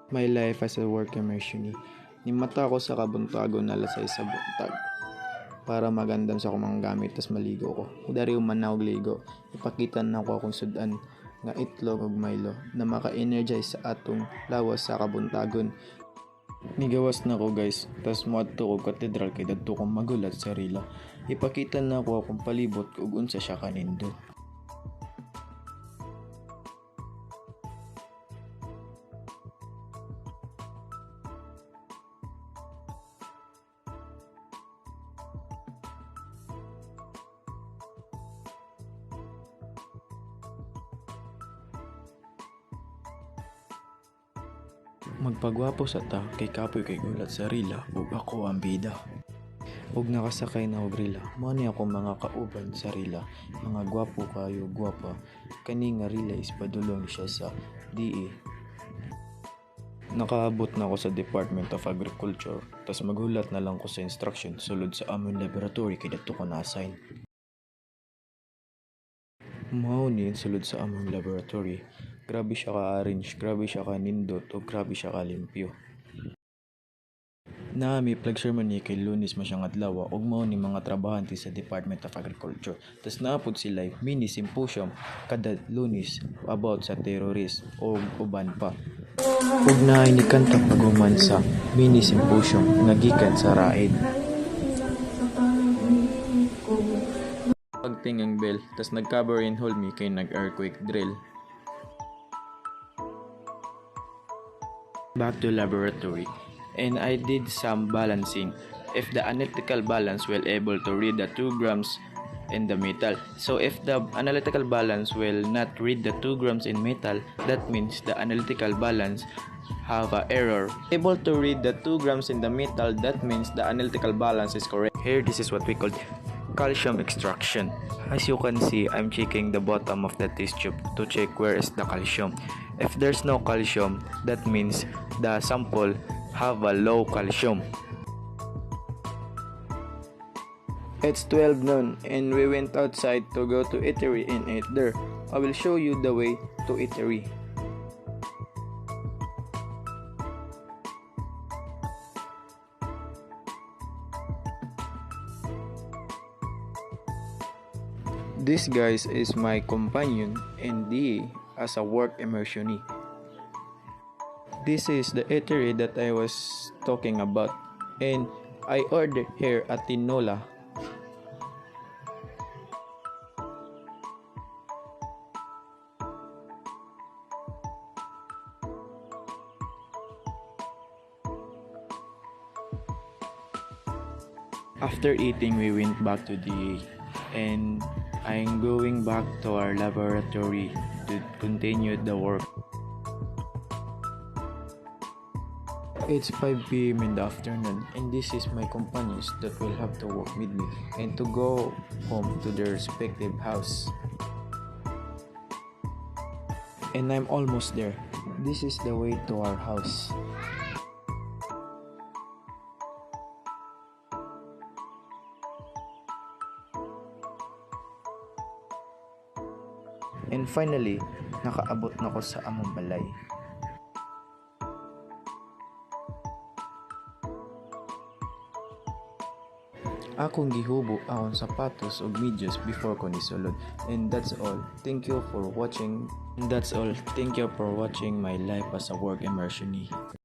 My life as a work immersion. Nimata ko sa kabuntagon na alas 6 sa buntag. Para magandam sa kumang gamit tas maligo ko. Dari man na og ligo. Ipakita na ko akong sudan nga itlog ug Milo na maka-energize sa atong lawas sa kabuntagon. Nigawas na ko guys, tas moadto ko katedral kay dadto kong magulat sa rila. Ipakita na ko akong palibot ug unsa siya kanindo. Magpagwapo sa ta kay kapoy kay gulat sa rila ug ako ang bida. Ug nakasakay na og rila, mao ni ako mga kauban sa rila, mga gwapo kayo gwapa. Kani nga rila is padulong siya sa DE. Nakaabot na ako sa Department of Agriculture, tas maghulat na lang ko sa instruction sulod sa among laboratory kay dadto ko na-assign. Mao ni sulod sa among laboratory. Grabe siya ka-arrange, grabe siya ka-nindot, o grabe siya ka-limpyo. Naami flag ceremony kay Lunes masyang adlaw ug mao ni mga trabahante sa Department of Agriculture. Tas naapod sila mini symposium kada Lunes about sa terrorist o uban pa. Ug naay ni kanta paguman sa mini symposium nga gikan sa RAED. Pagting ang bell, tas nag-cover and hold me kay nag-earthquake drill. Back to laboratory, and I did some balancing. If the analytical balance will able to read the 2 grams in the metal. So if the analytical balance will not read the 2 grams in metal, that means the analytical balance have a error. Able to read the 2 grams in the metal, that means the analytical balance is correct. Here, this is what we call calcium extraction. As you can see, I'm checking the bottom of the test tube to check where is the calcium. If there's no calcium, that means the sample have a low calcium. It's 12 noon and we went outside to go to eatery and eat there. I will show you the way to eatery. This guys is my companion and DE as a work immersion. This is the eatery that I was talking about, and I ordered here a tinola. After eating, we went back to DE, and I'm going back to our laboratory to continue the work. It's 5 p.m. in the afternoon, and this is my companions that will have to work with me and to go home to their respective house. And I'm almost there. This is the way to our house. And finally, nakaabot na ko sa among balay. Akong gihubo akong sapatos ug medyas before ko nisulod. And that's all. Thank you for watching. Thank you for watching my life as a work immersion.